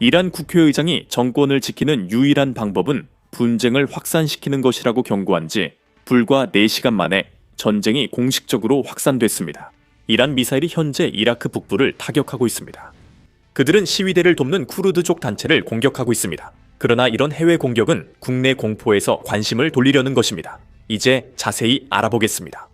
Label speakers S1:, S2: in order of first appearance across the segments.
S1: 이란 국회의장이 정권을 지키는 유일한 방법은 분쟁을 확산시키는 것이라고 경고한 지 불과 4시간 만에 전쟁이 공식적으로 확산됐습니다. 이란 미사일이 현재 이라크 북부를 타격하고 있습니다. 그들은 시위대를 돕는 쿠르드족 단체를 공격하고 있습니다. 그러나 이런 해외 공격은 국내 공포에서 관심을 돌리려는 것입니다. 이제 자세히 알아보겠습니다.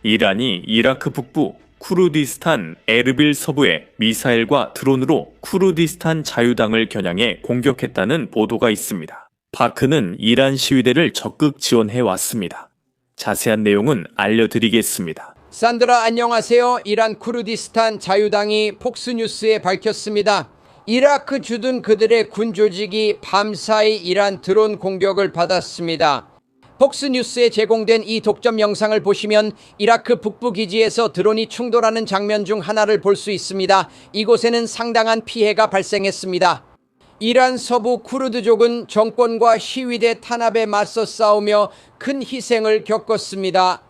S1: 이란이 이라크 북부 쿠르디스탄 에르빌 서부에 미사일과 드론으로 쿠르디스탄 자유당을 겨냥해 공격했다는 보도가 있습니다. 바크는 이란 시위대를 적극 지원해 왔습니다. 자세한 내용은 알려드리겠습니다.
S2: 산드라 안녕하세요. 이란 쿠르디스탄 자유당이 폭스뉴스에 밝혔습니다. 이라크 주둔 그들의 군 조직이 밤사이 이란 드론 공격을 받았습니다. 폭스뉴스에 제공된 이 독점 영상을 보시면 이라크 북부 기지에서 드론이 충돌하는 장면 중 하나를 볼 수 있습니다. 이곳에는 상당한 피해가 발생했습니다. 이란 서부 쿠르드족은 정권과 시위대 탄압에 맞서 싸우며 큰 희생을 겪었습니다.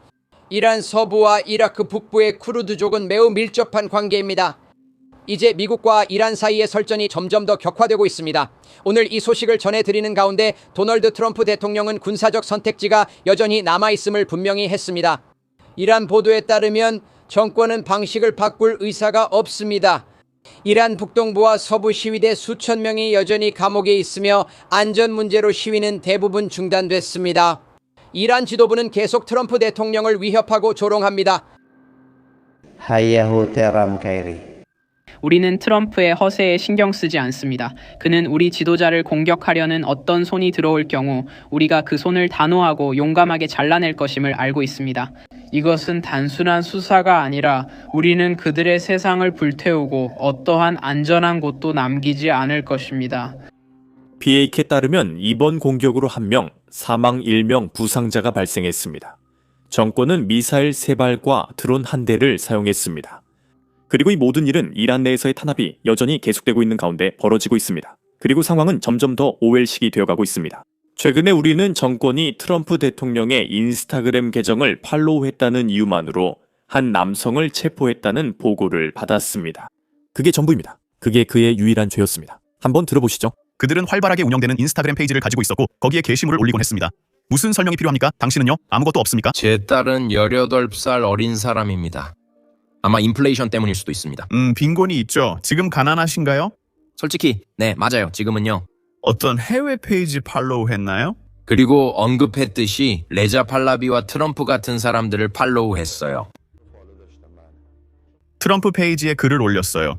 S2: 이란 서부와 이라크 북부의 쿠르드족은 매우 밀접한 관계입니다. 이제 미국과 이란 사이의 설전이 점점 더 격화되고 있습니다. 오늘 이 소식을 전해드리는 가운데 도널드 트럼프 대통령은 군사적 선택지가 여전히 남아있음을 분명히 했습니다. 이란 보도에 따르면 정권은 방식을 바꿀 의사가 없습니다. 이란 북동부와 서부 시위대 수천 명이 여전히 감옥에 있으며 안전 문제로 시위는 대부분 중단됐습니다. 이란 지도부는 계속 트럼프 대통령을 위협하고 조롱합니다.
S3: 하야후 테람 카이리.
S4: 우리는 트럼프의 허세에 신경 쓰지 않습니다. 그는 우리 지도자를 공격하려는 어떤 손이 들어올 경우 우리가 그 손을 단호하고 용감하게 잘라낼 것임을 알고 있습니다. 이것은 단순한 수사가 아니라 우리는 그들의 세상을 불태우고 어떠한 안전한 곳도 남기지 않을 것입니다.
S1: BAK에 따르면 이번 공격으로 1명, 사망 1명 부상자가 발생했습니다. 정권은 미사일 3발과 드론 1대를 사용했습니다. 그리고 이 모든 일은 이란 내에서의 탄압이 여전히 계속되고 있는 가운데 벌어지고 있습니다. 그리고 상황은 점점 더 오웰식이 되어가고 있습니다. 최근에 우리는 정권이 트럼프 대통령의 인스타그램 계정을 팔로우했다는 이유만으로 한 남성을 체포했다는 보고를 받았습니다. 그게 전부입니다. 그게 그의 유일한 죄였습니다. 한번 들어보시죠.
S5: 그들은 활발하게 운영되는 인스타그램 페이지를 가지고 있었고 거기에 게시물을 올리곤 했습니다. 무슨 설명이 필요합니까? 당신은요? 아무것도 없습니까?
S6: 제 딸은 18살 어린 사람입니다. 아마 인플레이션 때문일 수도 있습니다.
S5: 빈곤이 있죠. 지금 가난하신가요?
S6: 솔직히 네 맞아요. 지금은요.
S5: 어떤 해외 페이지 팔로우 했나요?
S6: 그리고 언급했듯이 레자 팔라비와 트럼프 같은 사람들을 팔로우했어요.
S5: 트럼프 페이지에 글을 올렸어요.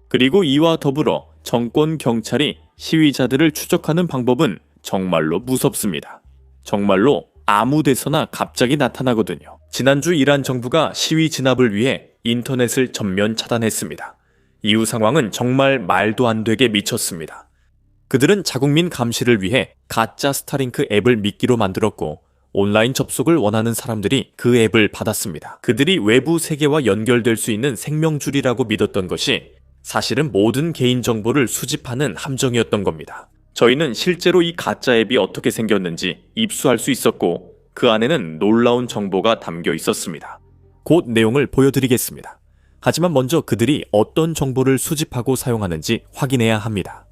S1: 그리고 이와 더불어 정권 경찰이 시위자들을 추적하는 방법은 정말로 무섭습니다. 정말로 아무 데서나 갑자기 나타나거든요. 지난주 이란 정부가 시위 진압을 위해 인터넷을 전면 차단했습니다. 이후 상황은 정말 말도 안 되게 미쳤습니다. 그들은 자국민 감시를 위해 가짜 스타링크 앱을 미끼로 만들었고 온라인 접속을 원하는 사람들이 그 앱을 받았습니다. 그들이 외부 세계와 연결될 수 있는 생명줄이라고 믿었던 것이 사실은 모든 개인정보를 수집하는 함정이었던 겁니다. 저희는 실제로 이 가짜 앱이 어떻게 생겼는지 입수할 수 있었고 그 안에는 놀라운 정보가 담겨 있었습니다. 곧 내용을 보여드리겠습니다. 하지만 먼저 그들이 어떤 정보를 수집하고 사용하는지 확인해야 합니다.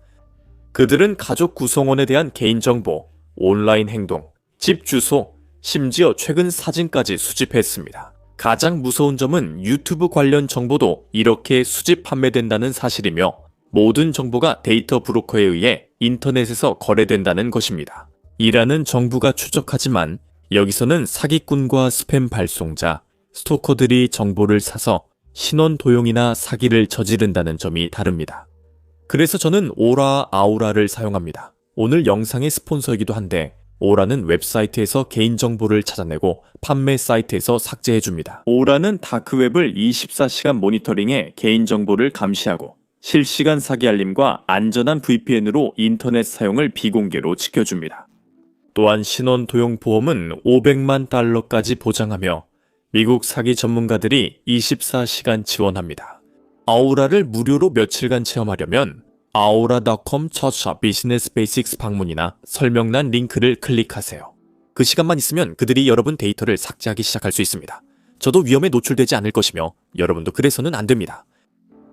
S1: 그들은 가족 구성원에 대한 개인정보, 온라인 행동, 집 주소, 심지어 최근 사진까지 수집했습니다. 가장 무서운 점은 유튜브 관련 정보도 이렇게 수집 판매된다는 사실이며 모든 정보가 데이터 브로커에 의해 인터넷에서 거래된다는 것입니다. 이란은 정부가 추적하지만 여기서는 사기꾼과 스팸 발송자, 스토커들이 정보를 사서 신원 도용이나 사기를 저지른다는 점이 다릅니다. 그래서 저는 오라 아우라를 사용합니다. 오늘 영상의 스폰서이기도 한데 오라는 웹사이트에서 개인정보를 찾아내고 판매 사이트에서 삭제해줍니다. 오라는 다크웹을 24시간 모니터링해 개인정보를 감시하고 실시간 사기 알림과 안전한 VPN으로 인터넷 사용을 비공개로 지켜줍니다. 또한 신원 도용 보험은 500만 달러까지 보장하며 미국 사기 전문가들이 24시간 지원합니다. 아우라를 무료로 며칠간 체험하려면 aura.com/business basics 방문이나 설명란 링크를 클릭하세요. 그 시간만 있으면 그들이 여러분 데이터를 삭제하기 시작할 수 있습니다. 저도 위험에 노출되지 않을 것이며 여러분도 그래서는 안 됩니다.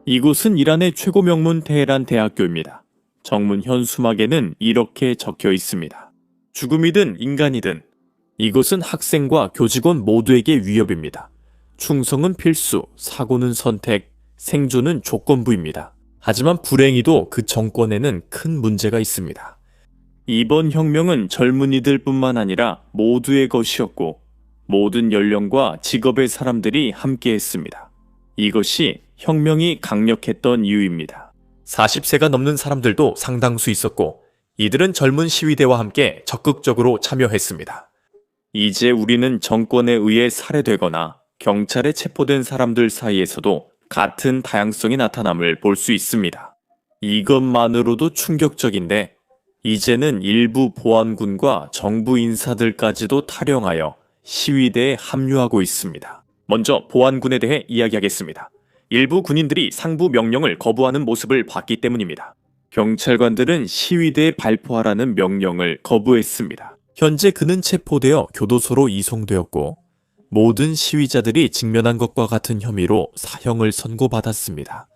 S1: 이곳은 이란의 최고 명문 테헤란 대학교입니다. 정문 현수막에는 이렇게 적혀 있습니다. 죽음이든 인간이든 이곳은 학생과 교직원 모두에게 위협입니다. 충성은 필수, 사고는 선택, 생존은 조건부입니다. 하지만 불행히도 그 정권에는 큰 문제가 있습니다. 이번 혁명은 젊은이들뿐만 아니라 모두의 것이었고 모든 연령과 직업의 사람들이 함께했습니다. 이것이 혁명이 강력했던 이유입니다. 40세가 넘는 사람들도 상당수 있었고 이들은 젊은 시위대와 함께 적극적으로 참여했습니다. 이제 우리는 정권에 의해 살해되거나 경찰에 체포된 사람들 사이에서도 같은 다양성이 나타남을 볼 수 있습니다. 이것만으로도 충격적인데 이제는 일부 보안군과 정부 인사들까지도 탈영하여 시위대에 합류하고 있습니다. 먼저 보안군에 대해 이야기하겠습니다. 일부 군인들이 상부 명령을 거부하는 모습을 봤기 때문입니다. 경찰관들은 시위대에 발포하라는 명령을 거부했습니다. 현재 그는 체포되어 교도소로 이송되었고 모든 시위자들이 직면한 것과 같은 혐의로 사형을 선고받았습니다.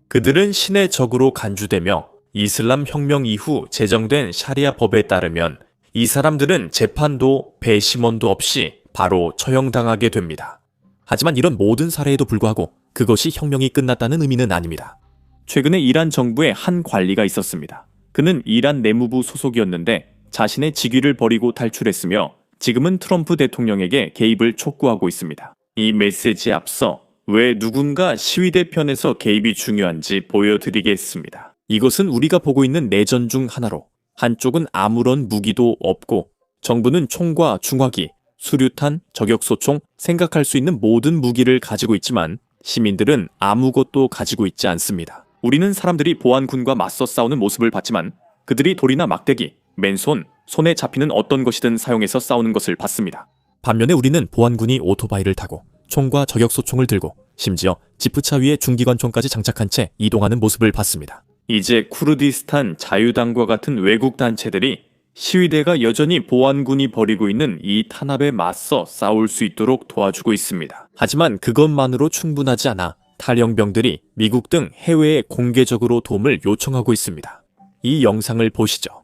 S1: 그들은 신의 적으로 간주되며 이슬람 혁명 이후 제정된 샤리아 법에 따르면 이 사람들은 재판도 배심원도 없이 바로 처형당하게 됩니다. 하지만 이런 모든 사례에도 불구하고 그것이 혁명이 끝났다는 의미는 아닙니다. 최근에 이란 정부에 한 관리가 있었습니다. 그는 이란 내무부 소속이었는데 자신의 직위를 버리고 탈출했으며 지금은 트럼프 대통령에게 개입을 촉구하고 있습니다. 이 메시지에 앞서 왜 누군가 시위대 편에서 개입이 중요한지 보여드리겠습니다. 이것은 우리가 보고 있는 내전 중 하나로 한쪽은 아무런 무기도 없고 정부는 총과 중화기, 수류탄, 저격소총, 생각할 수 있는 모든 무기를 가지고 있지만 시민들은 아무것도 가지고 있지 않습니다. 우리는 사람들이 보안군과 맞서 싸우는 모습을 봤지만 그들이 돌이나 막대기, 맨손, 손에 잡히는 어떤 것이든 사용해서 싸우는 것을 봤습니다. 반면에 우리는 보안군이 오토바이를 타고 총과 저격소총을 들고 심지어 지프차 위에 중기관총까지 장착한 채 이동하는 모습을 봤습니다. 이제 쿠르디스탄 자유당과 같은 외국 단체들이 시위대가 여전히 보안군이 벌이고 있는 이 탄압에 맞서 싸울 수 있도록 도와주고 있습니다. 하지만 그것만으로 충분하지 않아 탈영병들이 미국 등 해외에 공개적으로 도움을 요청하고 있습니다. 이 영상을 보시죠.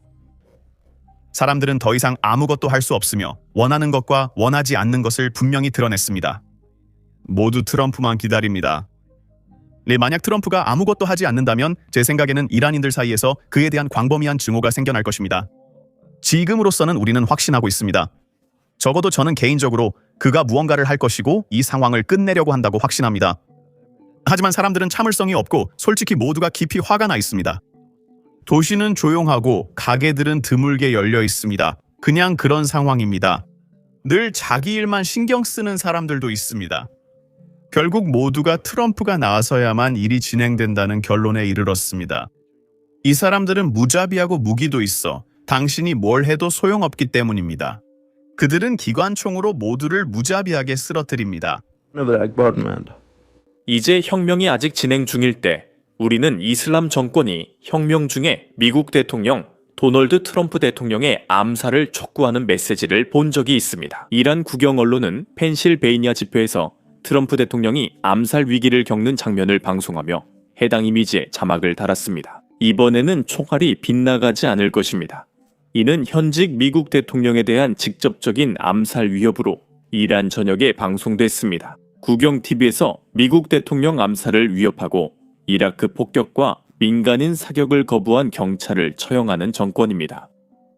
S5: 사람들은 더 이상 아무것도 할 수 없으며 원하는 것과 원하지 않는 것을 분명히 드러냈습니다. 모두 트럼프만 기다립니다. 네, 만약 트럼프가 아무것도 하지 않는다면 제 생각에는 이란인들 사이에서 그에 대한 광범위한 증오가 생겨날 것입니다. 지금으로서는 우리는 확신하고 있습니다. 적어도 저는 개인적으로 그가 무언가를 할 것이고 이 상황을 끝내려고 한다고 확신합니다. 하지만 사람들은 참을성이 없고 솔직히 모두가 깊이 화가 나 있습니다. 도시는 조용하고 가게들은 드물게 열려 있습니다. 그냥 그런 상황입니다. 늘 자기 일만 신경 쓰는 사람들도 있습니다. 결국 모두가 트럼프가 나서야만 일이 진행된다는 결론에 이르렀습니다. 이 사람들은 무자비하고 무기도 있어 당신이 뭘 해도 소용없기 때문입니다. 그들은 기관총으로 모두를 무자비하게 쓰러뜨립니다.
S1: 이제 혁명이 아직 진행 중일 때 우리는 이슬람 정권이 혁명 중에 미국 대통령 도널드 트럼프 대통령의 암살을 촉구하는 메시지를 본 적이 있습니다. 이란 국영 언론은 펜실베이니아 집회에서 트럼프 대통령이 암살 위기를 겪는 장면을 방송하며 해당 이미지에 자막을 달았습니다. 이번에는 총알이 빗나가지 않을 것입니다. 이는 현직 미국 대통령에 대한 직접적인 암살 위협으로 이란 전역에 방송됐습니다. 국영TV에서 미국 대통령 암살을 위협하고 이라크 폭격과 민간인 사격을 거부한 경찰을 처형하는 정권입니다.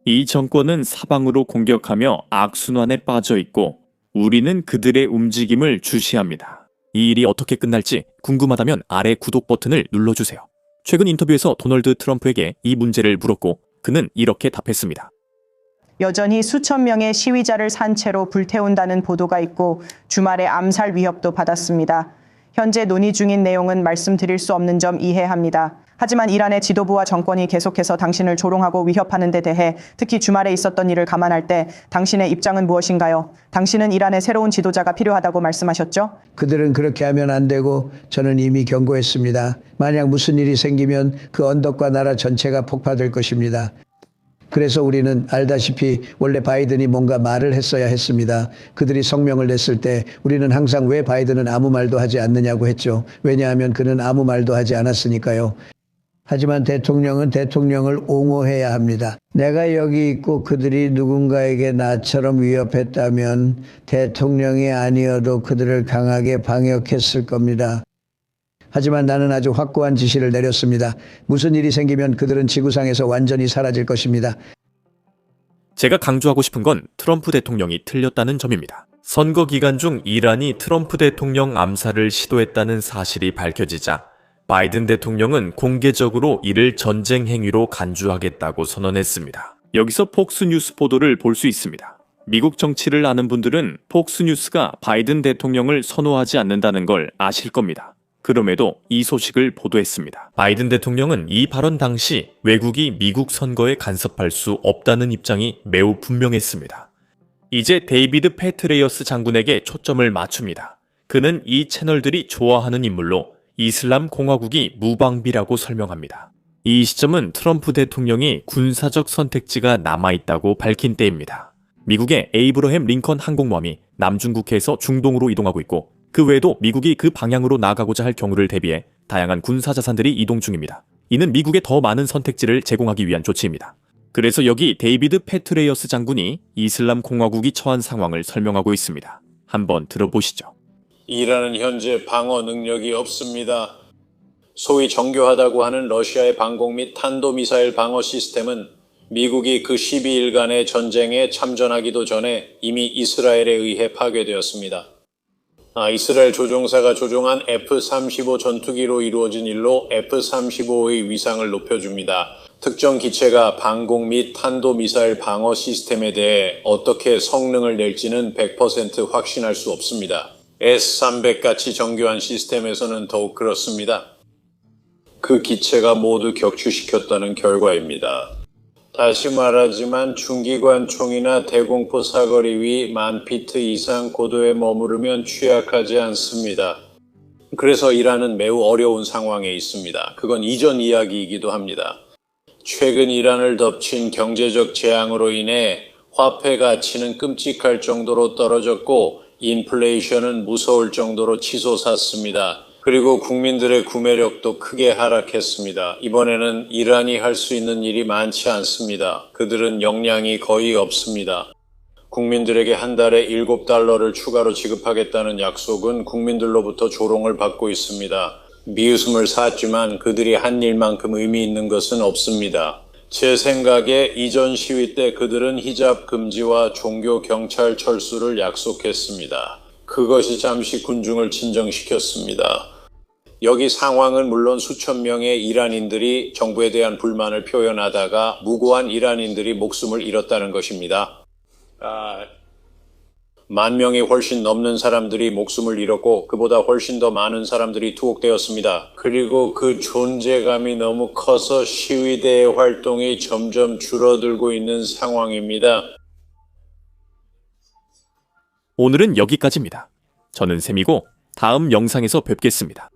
S1: 이 정권은 사방으로 공격하며 악순환에 빠져 있고 우리는 그들의 움직임을 주시합니다. 이 일이 어떻게 끝날지 궁금하다면 아래 구독 버튼을 눌러주세요. 최근 인터뷰에서 도널드 트럼프에게 이 문제를 물었고 그는 이렇게 답했습니다.
S3: 여전히 수천 명의 시위자를 산채로 불태운다는 보도가 있고 주말에 암살 위협도 받았습니다. 현재 논의 중인 내용은 말씀드릴 수 없는 점 이해합니다. 하지만 이란의 지도부와 정권이 계속해서 당신을 조롱하고 위협하는 데 대해 특히 주말에 있었던 일을 감안할 때 당신의 입장은 무엇인가요? 당신은 이란의 새로운 지도자가 필요하다고 말씀하셨죠?
S7: 그들은 그렇게 하면 안 되고 저는 이미 경고했습니다. 만약 무슨 일이 생기면 그 언덕과 나라 전체가 폭파될 것입니다. 그래서 우리는 알다시피 원래 바이든이 뭔가 말을 했어야 했습니다. 그들이 성명을 냈을 때 우리는 항상 왜 바이든은 아무 말도 하지 않느냐고 했죠. 왜냐하면 그는 아무 말도 하지 않았으니까요. 하지만 대통령은 대통령을 옹호해야 합니다. 내가 여기 있고 그들이 누군가에게 나처럼 위협했다면 대통령이 아니어도 그들을 강하게 방역했을 겁니다. 하지만 나는 아주 확고한 지시를 내렸습니다. 무슨 일이 생기면 그들은 지구상에서 완전히 사라질 것입니다.
S1: 제가 강조하고 싶은 건 트럼프 대통령이 틀렸다는 점입니다. 선거 기간 중 이란이 트럼프 대통령 암살을 시도했다는 사실이 밝혀지자 바이든 대통령은 공개적으로 이를 전쟁 행위로 간주하겠다고 선언했습니다. 여기서 폭스뉴스 보도를 볼 수 있습니다. 미국 정치를 아는 분들은 폭스뉴스가 바이든 대통령을 선호하지 않는다는 걸 아실 겁니다. 그럼에도 이 소식을 보도했습니다. 바이든 대통령은 이 발언 당시 외국이 미국 선거에 간섭할 수 없다는 입장이 매우 분명했습니다. 이제 데이비드 페트레이어스 장군에게 초점을 맞춥니다. 그는 이 채널들이 좋아하는 인물로 이슬람 공화국이 무방비라고 설명합니다. 이 시점은 트럼프 대통령이 군사적 선택지가 남아있다고 밝힌 때입니다. 미국의 에이브러햄 링컨 항공모함이 남중국해에서 중동으로 이동하고 있고 그 외에도 미국이 그 방향으로 나아가고자 할 경우를 대비해 다양한 군사 자산들이 이동 중입니다. 이는 미국에 더 많은 선택지를 제공하기 위한 조치입니다. 그래서 여기 데이비드 페트레이어스 장군이 이슬람 공화국이 처한 상황을 설명하고 있습니다. 한번 들어보시죠.
S8: 이란은 현재 방어 능력이 없습니다. 소위 정교하다고 하는 러시아의 방공 및 탄도미사일 방어 시스템은 미국이 그 12일간의 전쟁에 참전하기도 전에 이미 이스라엘에 의해 파괴되었습니다. 이스라엘 조종사가 조종한 F-35 전투기로 이루어진 일로 F-35의 위상을 높여줍니다. 특정 기체가 방공 및 탄도미사일 방어 시스템에 대해 어떻게 성능을 낼지는 100% 확신할 수 없습니다. S-300같이 정교한 시스템에서는 더욱 그렇습니다. 그 기체가 모두 격추시켰다는 결과입니다. 다시 말하지만 중기관총이나 대공포 사거리 위 1000피트 이상 고도에 머무르면 취약하지 않습니다. 그래서 이란은 매우 어려운 상황에 있습니다. 그건 이전 이야기이기도 합니다. 최근 이란을 덮친 경제적 재앙으로 인해 화폐 가치는 끔찍할 정도로 떨어졌고 인플레이션은 무서울 정도로 치솟았습니다. 그리고 국민들의 구매력도 크게 하락했습니다. 이번에는 이란이 할 수 있는 일이 많지 않습니다. 그들은 역량이 거의 없습니다. 국민들에게 한 달에 $7를 추가로 지급하겠다는 약속은 국민들로부터 조롱을 받고 있습니다. 미웃음을 샀지만 그들이 한 일만큼 의미 있는 것은 없습니다. 제 생각에 이전 시위 때 그들은 히잡 금지와 종교 경찰 철수를 약속했습니다. 그것이 잠시 군중을 진정시켰습니다. 여기 상황은 물론 수천 명의 이란인들이 정부에 대한 불만을 표현하다가 무고한 이란인들이 목숨을 잃었다는 것입니다. 10,000명이 훨씬 넘는 사람들이 목숨을 잃었고 그보다 훨씬 더 많은 사람들이 투옥되었습니다. 그리고 그 존재감이 너무 커서 시위대의 활동이 점점 줄어들고 있는 상황입니다.
S1: 오늘은 여기까지입니다. 저는 샘이고 다음 영상에서 뵙겠습니다.